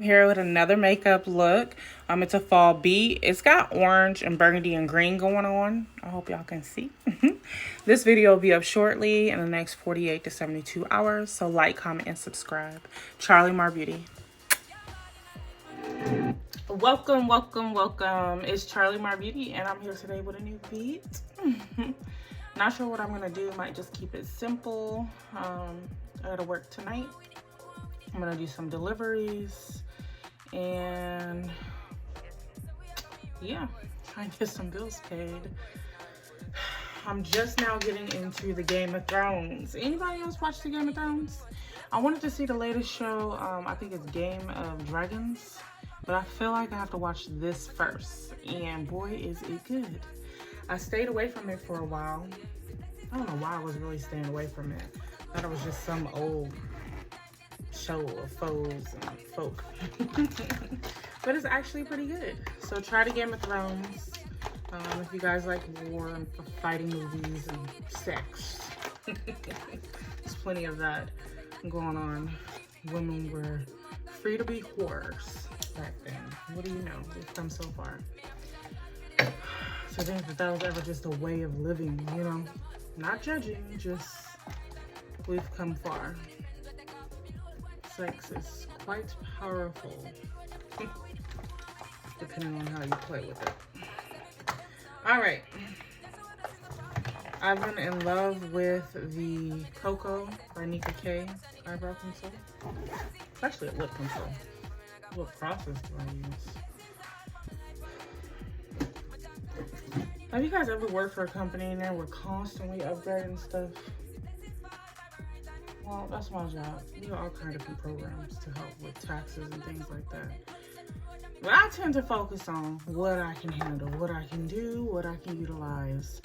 Here with another makeup look. It's a fall beat. It's got orange and burgundy and green going on. I hope y'all can see. This video will be up shortly in the next 48 to 72 hours. So like, comment, and subscribe. Charlie Mar Beauty. Welcome, welcome, welcome. It's Charlie Mar Beauty and I'm here today with a new beat. Not sure what I'm gonna do. Might just keep it simple. I gotta work tonight. I'm gonna do some deliveries and yeah, try and get some bills paid. I'm just now getting into the Game of Thrones. Anybody else watch the Game of Thrones? I wanted to see the latest show. I think it's Game of Dragons, but I feel like I have to watch this first. And boy, is it good. I stayed away from it for a while. I don't know why I was really staying away from it. I thought it was just some old show of foes and folk. But it's actually pretty good. So try the Game of Thrones. If you guys like war and fighting movies and sex. There's plenty of that going on. Women were free to be whores back then. What do you know? We've come so far. So I think that was ever just a way of living, you know? Not judging, just we've come far. Sex is quite powerful, depending on how you play with it. All right, I've been in love with the Cocoa by Nika K eyebrow pencil. It's actually a lip pencil. What process do I use? Have you guys ever worked for a company and they were constantly upgrading stuff? Well, that's my job. We do all kinds of different programs to help with taxes and things like that. But I tend to focus on what I can handle, what I can do, what I can utilize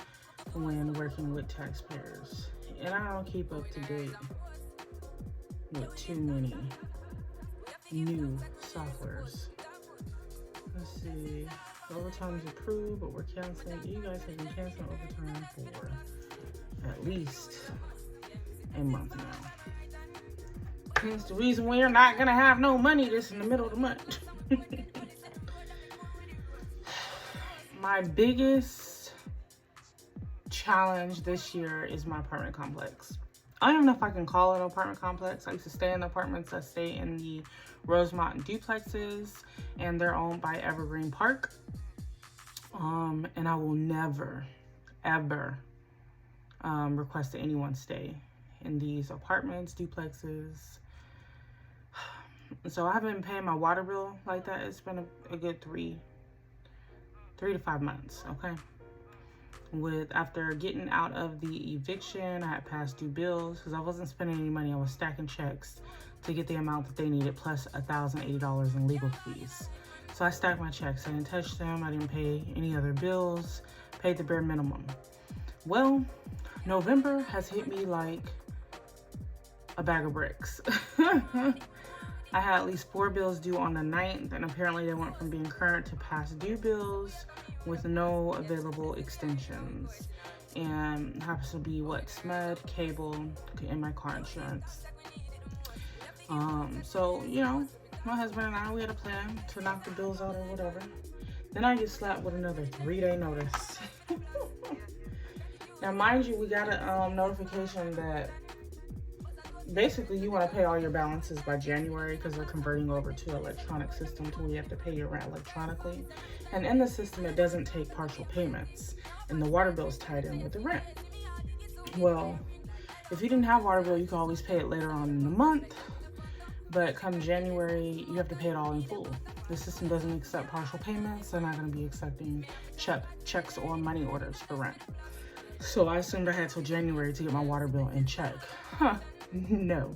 when working with taxpayers. And I don't keep up to date with too many new softwares. Let's see. Overtime is approved, but we're canceling. You guys have been canceling overtime for at least a month now. Hence the reason we're not gonna have no money this in the middle of the month. My biggest challenge this year is my apartment complex. I don't even know if I can call it an apartment complex. I used to stay in the apartments. I stay in the Rosemont duplexes, and they're owned by Evergreen Park. And I will never, ever request that anyone stay in these apartments, duplexes. So I haven't been paying my water bill like that. It's been a good three to 5 months, okay? After getting out of the eviction, I had past due bills because I wasn't spending any money. I was stacking checks to get the amount that they needed plus $1,080 in legal fees. So I stacked my checks. I didn't touch them. I didn't pay any other bills. Paid the bare minimum. Well, November has hit me like a bag of bricks. I had at least 4 bills due on the 9th, and apparently they went from being current to past due bills with no available extensions. And happens to be what? SMUD, cable, and my car insurance. So, you know, my husband and I, we had a plan to knock the bills out or whatever. Then I get slapped with another 3-day notice. Now, mind you, we got a notification that basically you want to pay all your balances by January because they're converting over to an electronic system to where you have to pay your rent electronically. And in the system, it doesn't take partial payments, and the water bill is tied in with the rent. Well, if you didn't have water bill, you could always pay it later on in the month. But come January, you have to pay it all in full. The system doesn't accept partial payments. They're not going to be accepting checks or money orders for rent. So I assumed I had till January to get my water bill in check. No.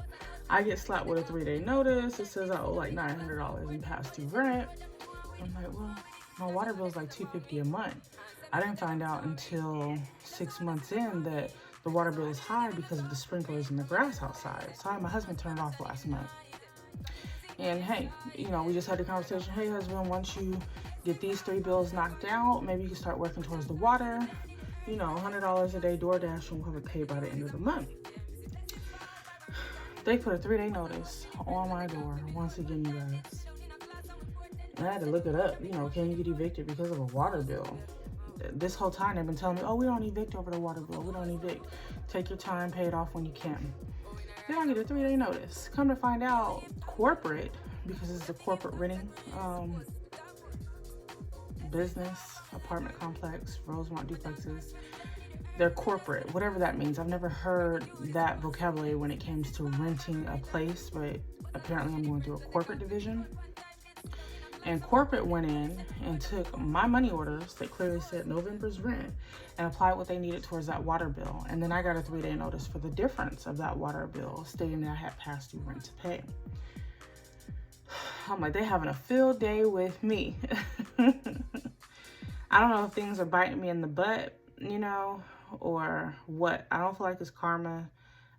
I get slapped with a 3-day notice. It says I owe like $900 in past due rent. I'm like, well, my water bill is like $250 a month. I didn't find out until 6 months in that the water bill is high because of the sprinklers and the grass outside. So I had my husband turn it off last month. And hey, you know, we just had the conversation, hey husband, once you get these 3 bills knocked out, maybe you can start working towards the water. You know, $100 a day DoorDash and we'll have it paid by the end of the month. They put a 3-day notice on my door once again, you guys. I had to look it up. You know, can you get evicted because of a water bill? This whole time they've been telling me, oh, we don't evict over the water bill. We don't evict. Take your time, pay it off when you can. Then I get a 3-day notice. Come to find out, corporate, because it's a corporate renting business, apartment complex, Rosemont duplexes. They're corporate, whatever that means. I've never heard that vocabulary when it comes to renting a place, but apparently I'm going through a corporate division. And corporate went in and took my money orders that clearly said November's rent and applied what they needed towards that water bill. And then I got a 3-day notice for the difference of that water bill, stating that I had past due rent to pay. I'm like, they having a field day with me. I don't know if things are biting me in the butt, you know, or what. I don't feel like it's karma.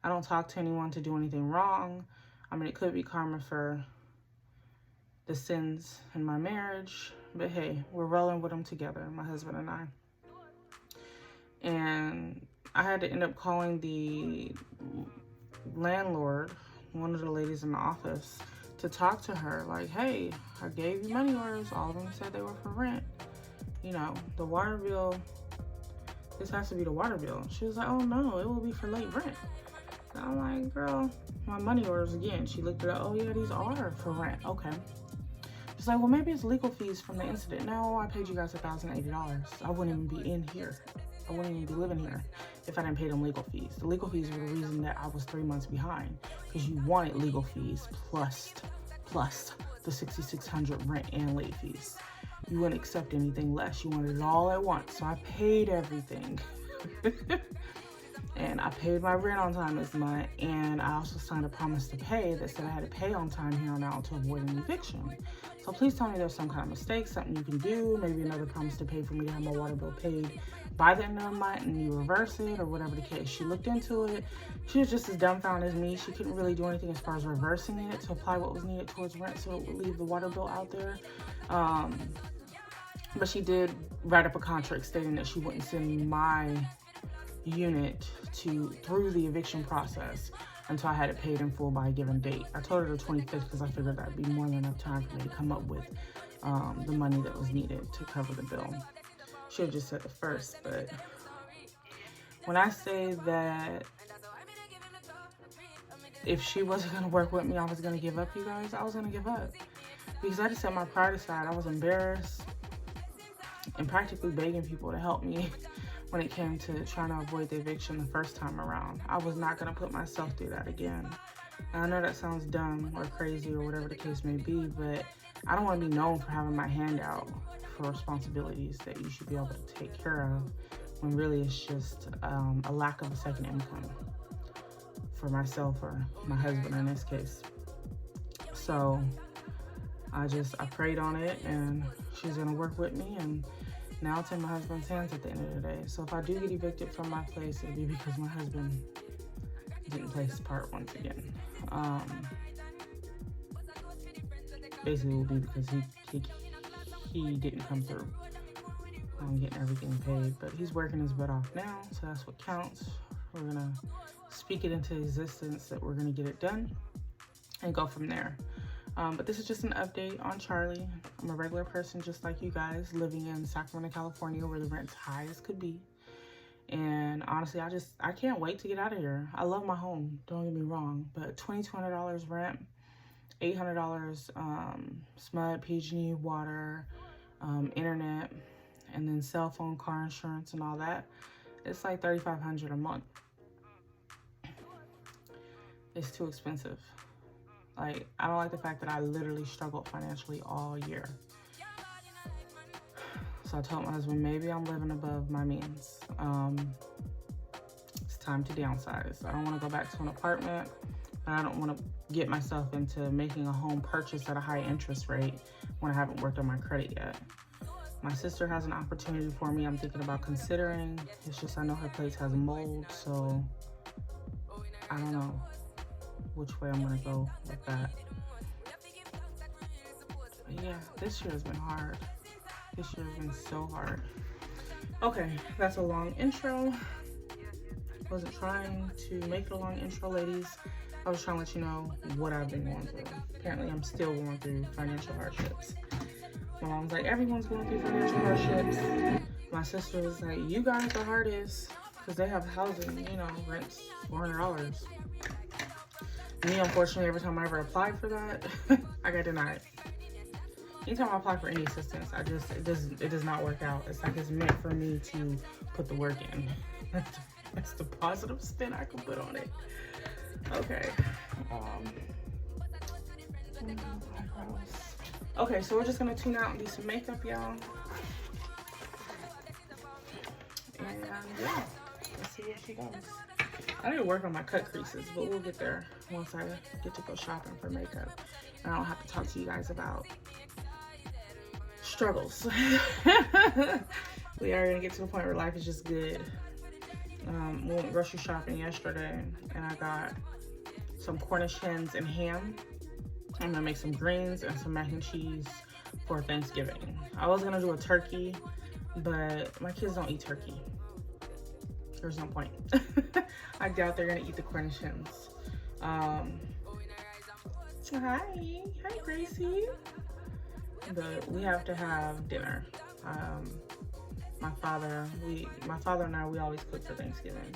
I don't talk to anyone to do anything wrong. I mean, it could be karma for the sins in my marriage, but hey, we're rolling with them together, my husband and I. And I had to end up calling the landlord, one of the ladies in the office, to talk to her, like, hey, I gave you money orders, all of them said they were for rent. You know, the water bill, this has to be the water bill. She was like, oh no, it will be for late rent. And I'm like, girl, my money orders again. She looked it up, oh yeah, these are for rent, okay. She's like, well, maybe it's legal fees from the incident. No, I paid you guys $1,080. I wouldn't even be in here. I wouldn't even be living here if I didn't pay them legal fees. The legal fees were the reason that I was 3 months behind, because you wanted legal fees plus the $6,600 rent and late fees. You wouldn't accept anything less. You wanted it all at once. So I paid everything. And I paid my rent on time this month, and I also signed a promise to pay that said I had to pay on time here on out to avoid an eviction. So please tell me there's some kind of mistake, something you can do, maybe another promise to pay for me to have my water bill paid by the end of the month and you reverse it, or whatever the case. She looked into it. She was just as dumbfounded as me. She couldn't really do anything as far as reversing it to apply what was needed towards rent so it would leave the water bill out there. But she did write up a contract stating that she wouldn't send my unit through the eviction process until I had it paid in full by a given date. I told her the 25th because I figured that'd be more than enough time for me to come up with the money that was needed to cover the bill. Should have just said the 1st, but when I say that if she wasn't gonna work with me, I was gonna give up, you guys, I was gonna give up. Because I just set my pride aside. I was embarrassed and practically begging people to help me when it came to trying to avoid the eviction the first time around. I was not gonna put myself through that again. And I know that sounds dumb or crazy or whatever the case may be, but I don't wanna be known for having my hand out for responsibilities that you should be able to take care of, when really it's just a lack of a second income for myself or my husband in this case. So I prayed on it, and she's gonna work with me, and now it's in my husband's hands at the end of the day. So if I do get evicted from my place, it'll be because my husband didn't play his part once again. Basically, it will be because he didn't come through on getting everything paid. But he's working his butt off now, so that's what counts. We're gonna speak it into existence that we're gonna get it done and go from there. But this is just an update on Charlie. I'm a regular person just like you guys, living in Sacramento, California, where the rent's high as could be. And honestly, I can't wait to get out of here. I love my home, don't get me wrong, but $2,200 rent, $800 SMUD, PG&E, water, internet, and then cell phone, car insurance, and all that. It's like $3,500 a month. It's too expensive. Like, I don't like the fact that I literally struggled financially all year. So I told my husband, maybe I'm living above my means. It's time to downsize. I don't want to go back to an apartment, but I don't want to get myself into making a home purchase at a high interest rate when I haven't worked on my credit yet. My sister has an opportunity for me I'm thinking about considering. It's just I know her place has mold, so I don't know which way I'm gonna go with that. But yeah, this year has been hard. This year has been so hard. Okay, that's a long intro. Wasn't trying to make it a long intro, ladies. I was trying to let you know what I've been going through. Apparently, I'm still going through financial hardships. My mom was like, everyone's going through financial hardships. My sister was like, you got it the hardest because they have housing, you know, rent's $400. Me, unfortunately, every time I ever applied for that, I got denied. Anytime I apply for any assistance, it does not work out. It's like it's meant for me to put the work in. That's the positive spin I can put on it. Okay. Okay, so we're just gonna tune out and do some makeup, y'all. And yeah, let's see where she goes. I need to work on my cut creases, but we'll get there once I get to go shopping for makeup. And I don't have to talk to you guys about struggles. We are gonna get to a point where life is just good. We went grocery shopping yesterday, and I got some Cornish hens and ham. I'm gonna make some greens and some mac and cheese for Thanksgiving. I was gonna do a turkey, but my kids don't eat turkey. There's no point. I doubt they're gonna eat the Cornish hens. Hi Gracie. But we have to have dinner. My father and I, we always cook for Thanksgiving.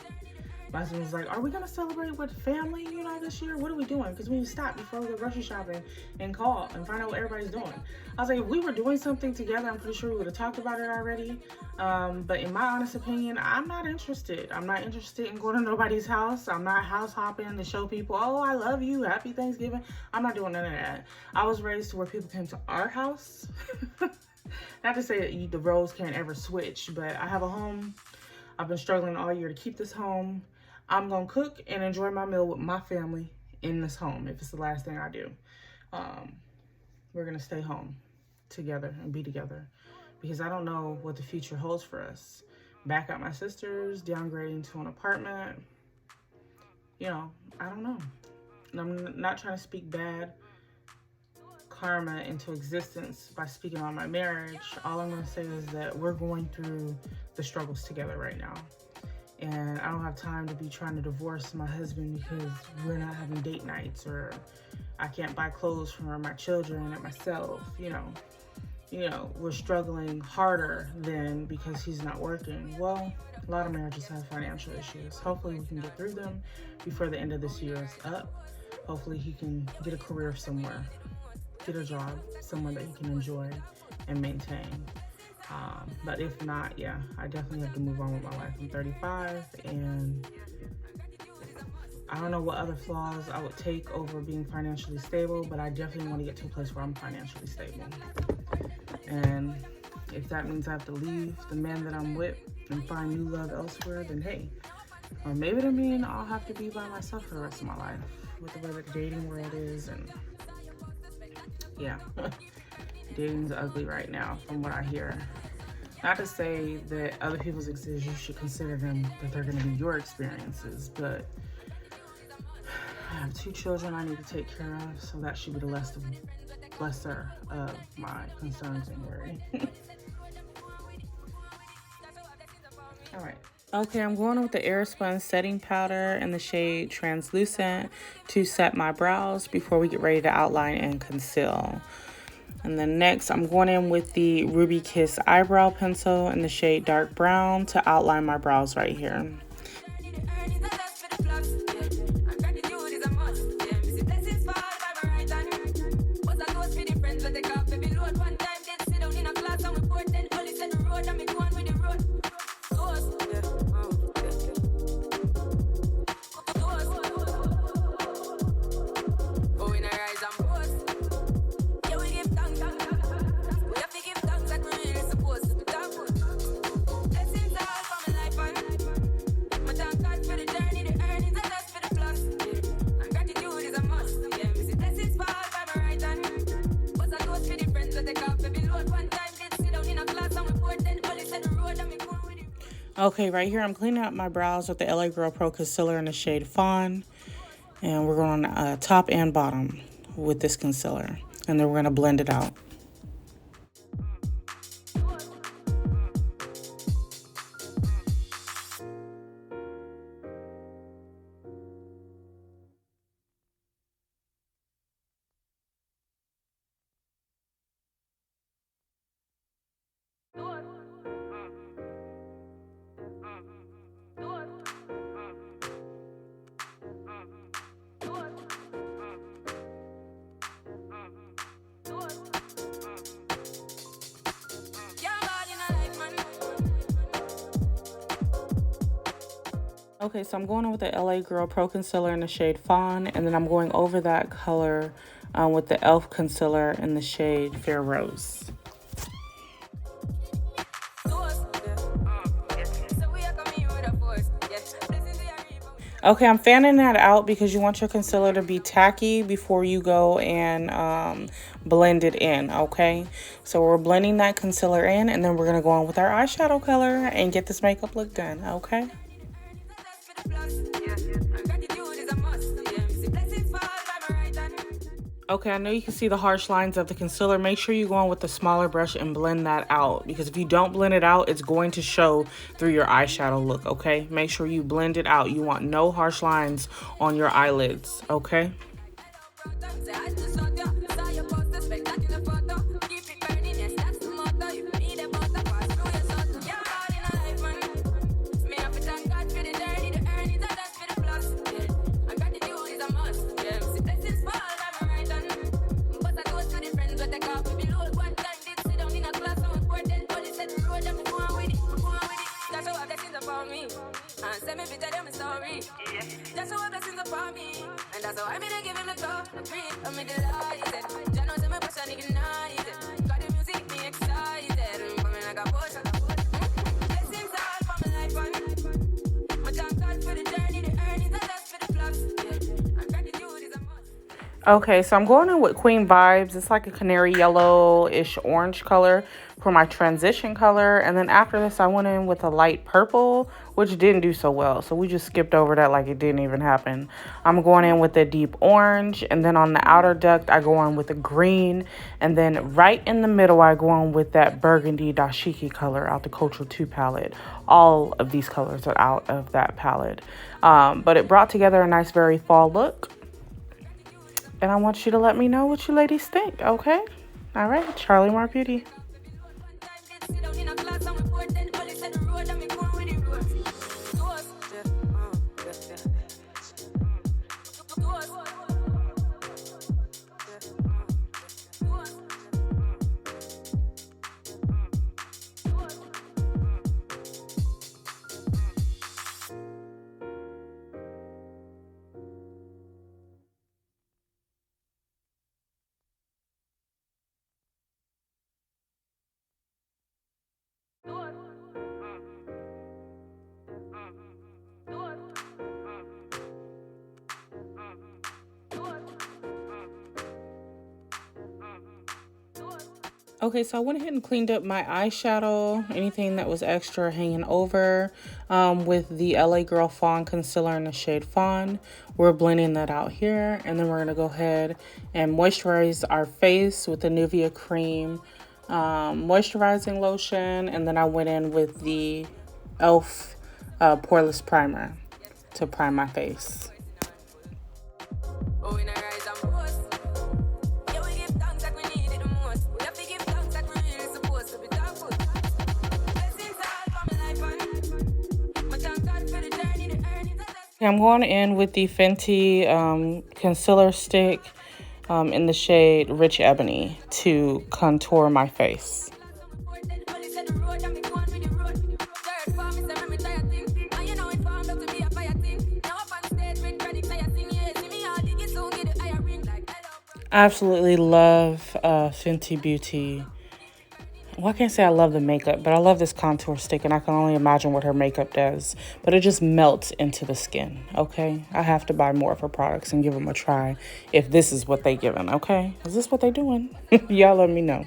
My husband was like, are we gonna celebrate with family, you know, this year? What are we doing? Because we need to stop before we go grocery shopping and call and find out what everybody's doing. I was like, if we were doing something together, I'm pretty sure we would have talked about it already. But in my honest opinion, I'm not interested. I'm not interested in going to nobody's house. I'm not house hopping to show people, oh, I love you, happy Thanksgiving. I'm not doing none of that. I was raised to where people came to our house. Not to say that the roles can't ever switch, but I have a home. I've been struggling all year to keep this home. I'm gonna cook and enjoy my meal with my family in this home if it's the last thing I do. We're gonna stay home together and be together because I don't know what the future holds for us. Back at my sister's, downgrading to an apartment. You know, I don't know. And I'm not trying to speak bad karma into existence by speaking on my marriage. All I'm gonna say is that we're going through the struggles together right now. And I don't have time to be trying to divorce my husband because we're not having date nights, or I can't buy clothes for my children and myself. You know, we're struggling harder than because he's not working. Well, a lot of marriages have financial issues. Hopefully we can get through them before the end of this year is up. Hopefully he can get a career somewhere, get a job somewhere that he can enjoy and maintain. But if not, yeah, I definitely have to move on with my life. I'm 35 and I don't know what other flaws I would take over being financially stable, but I definitely want to get to a place where I'm financially stable. And if that means I have to leave the man that I'm with and find new love elsewhere, then hey. Or maybe it means I'll have to be by myself for the rest of my life with the way that the dating world is. And yeah, dating's ugly right now from what I hear. Not to say that other people's experiences, you should consider them, that they're going to be your experiences, but I have 2 children I need to take care of, so that should be the lesser of my concerns and worry. All right. Okay, I'm going with the Airspun setting powder in the shade Translucent to set my brows before we get ready to outline and conceal. And then next, I'm going in with the Ruby Kiss eyebrow pencil in the shade Dark Brown to outline my brows right here. Okay, right here I'm cleaning up my brows with the LA Girl Pro Concealer in the shade Fawn. And we're going on top and bottom with this concealer. And then we're going to blend it out. Okay, so I'm going in with the LA Girl Pro Concealer in the shade Fawn, and then I'm going over that color with the e.l.f. Concealer in the shade Fair Rose. Okay, I'm fanning that out because you want your concealer to be tacky before you go and blend it in, okay? So we're blending that concealer in, and then we're going to go on with our eyeshadow color and get this makeup look done, okay? Okay, I know you can see the harsh lines of the concealer. Make sure you go on with the smaller brush and blend that out, because if you don't blend it out, it's going to show through your eyeshadow look, okay? Make sure you blend it out. You want no harsh lines on your eyelids, okay? Okay, so I'm going in with Queen Vibes. It's like a canary yellow-ish orange color for my transition color. And then after this, I went in with a light purple, which didn't do so well. So we just skipped over that like it didn't even happen. I'm going in with a deep orange. And then on the outer duct, I go on with a green. And then right in the middle, I go on with that burgundy dashiki color out the Cultural 2 palette. All of these colors are out of that palette. But it brought together a nice, very fall look. And I want you to let me know what you ladies think, okay? All right, Charlie Mar Beauty. Okay, so I went ahead and cleaned up my eyeshadow, anything that was extra hanging over, with the LA Girl Fawn Concealer in the shade Fawn. We're blending that out here, and then we're going to go ahead and moisturize our face with the Nivea Cream moisturizing lotion, and then I went in with the e.l.f. Poreless Primer to prime my face. I'm going in with the Fenty concealer stick in the shade Rich Ebony to contour my face. I absolutely love Fenty Beauty. Well, I can't say I love the makeup, but I love this contour stick, and I can only imagine what her makeup does. But it just melts into the skin, okay? I have to buy more of her products and give them a try if this is what they giving, okay? Is this what they doing? Y'all let me know.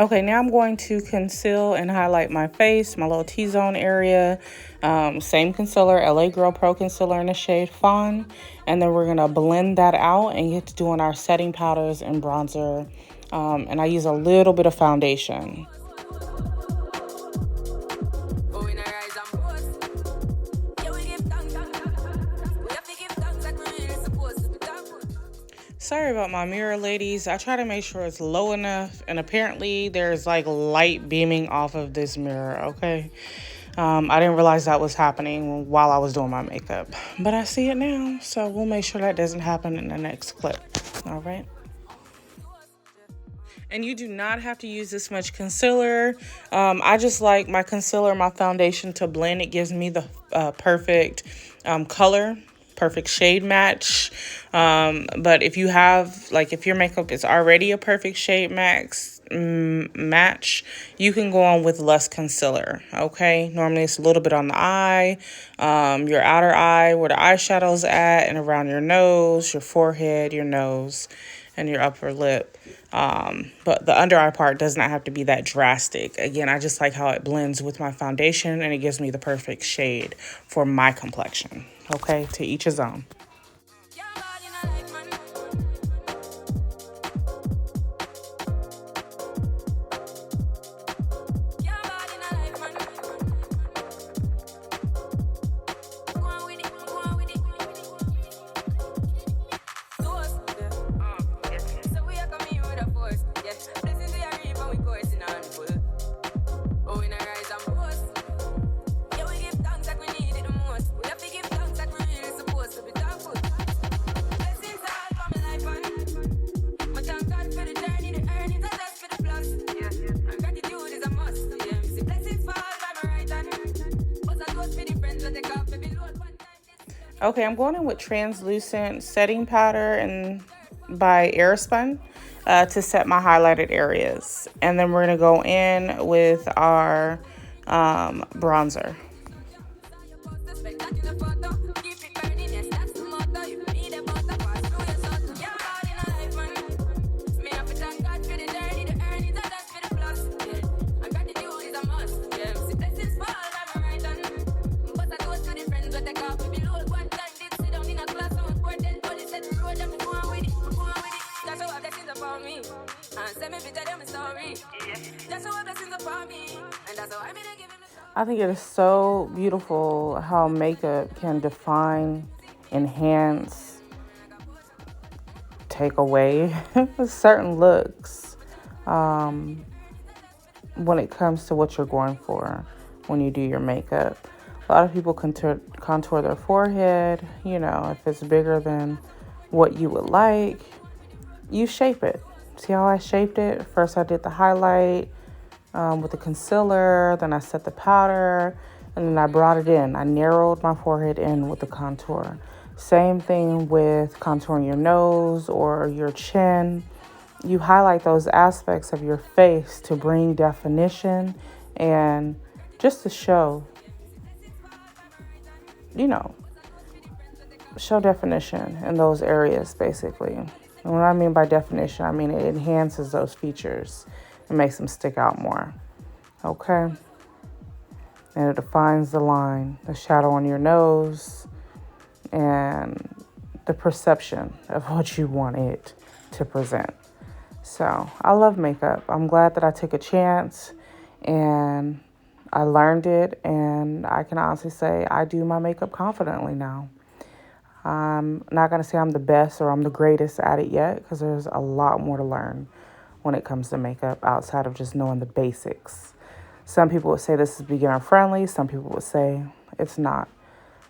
Okay, now I'm going to conceal and highlight my face, my little T-zone area. Same concealer, LA Girl Pro Concealer in the shade Fawn. And then we're going to blend that out and get to doing our setting powders and bronzer. And I use a little bit of foundation. Sorry about my mirror, ladies. I try to make sure it's low enough, and apparently there's like light beaming off of this mirror, okay? I didn't realize that was happening while I was doing my makeup, but I see it now, so we'll make sure that doesn't happen in the next clip, all right? And you do not have to use this much concealer. I just like my concealer, my foundation to blend. It gives me the perfect color, perfect shade match. But if you have, like, if your makeup is already a perfect shade match, you can go on with less concealer, okay? Normally it's a little bit on the eye, your outer eye, where the eyeshadow's at, and around your nose, your forehead, your nose, and your upper lip. But the under eye part does not have to be that drastic. Again, I just like how it blends with my foundation, and it gives me the perfect shade for my complexion. Okay, to each his own. Okay, I'm going in with translucent setting powder and by Airspun to set my highlighted areas. And then we're going to go in with our bronzer. I think it is so beautiful how makeup can define, enhance, take away certain looks when it comes to what you're going for when you do your makeup. A lot of people contour their forehead, you know, if it's bigger than what you would like, you shape it. See how I shaped it? First I did the highlight with the concealer, then I set the powder, and then I brought it in. I narrowed my forehead in with the contour. Same thing with contouring your nose or your chin. You highlight those aspects of your face to bring definition and just to show, you know, show definition in those areas, basically. And what I mean by definition, I mean it enhances those features and makes them stick out more. Okay? And it defines the line, the shadow on your nose, and the perception of what you want it to present. So I love makeup. I'm glad that I took a chance and I learned it, and I can honestly say I do my makeup confidently now. I'm not going to say I'm the best or I'm the greatest at it yet, because there's a lot more to learn when it comes to makeup outside of just knowing the basics. Some people would say this is beginner friendly. Some people would say it's not.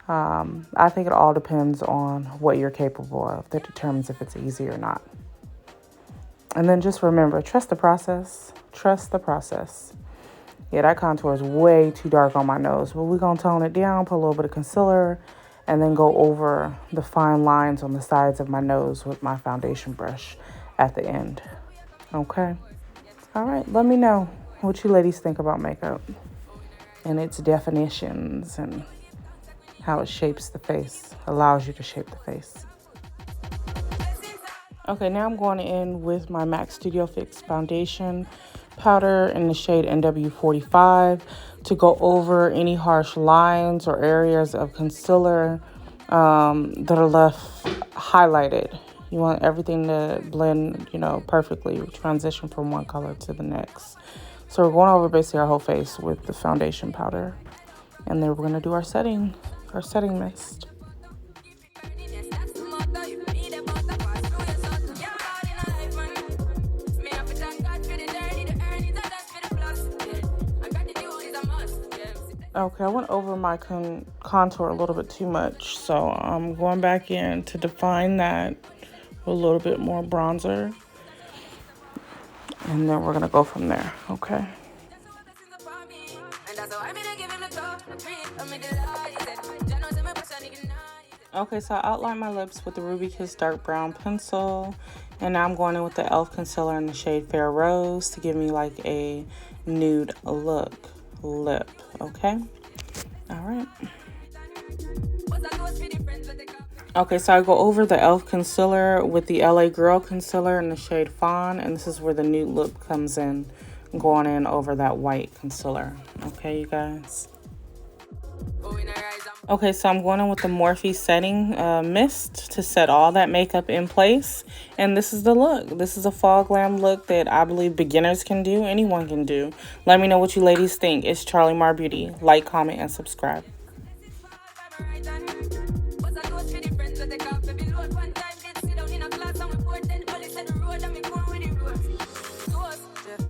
I think it all depends on what you're capable of that determines if it's easy or not. And then just remember, trust the process. Trust the process. Yeah, that contour is way too dark on my nose, but we're going to tone it down, put a little bit of concealer, and then go over the fine lines on the sides of my nose with my foundation brush at the end. Okay? All right, let me know what you ladies think about makeup and its definitions and how it shapes the face, allows you to shape the face. Okay, now I'm going in with my MAC Studio Fix foundation powder in the shade NW45 to go over any harsh lines or areas of concealer that are left highlighted. You want everything to blend, you know, perfectly, transition from one color to the next. So we're going over basically our whole face with the foundation powder. And then we're going to do our setting mist. Okay, I went over my contour a little bit too much, so I'm going back in to define that with a little bit more bronzer. And then we're going to go from there, okay? Okay, so I outlined my lips with the Ruby Kiss Dark Brown pencil. And now I'm going in with the e.l.f. concealer in the shade Fair Rose to give me like a nude look lip, okay? All right. Okay, so I go over the e.l.f. concealer with the LA Girl concealer in the shade Fawn. And this is where the nude look comes in, going in over that white concealer. Okay, you guys? Okay, so I'm going in with the Morphe setting mist to set all that makeup in place. And this is the look. This is a fall glam look that I believe beginners can do. Anyone can do. Let me know what you ladies think. It's Charlie Mar Beauty. Like, comment, and subscribe.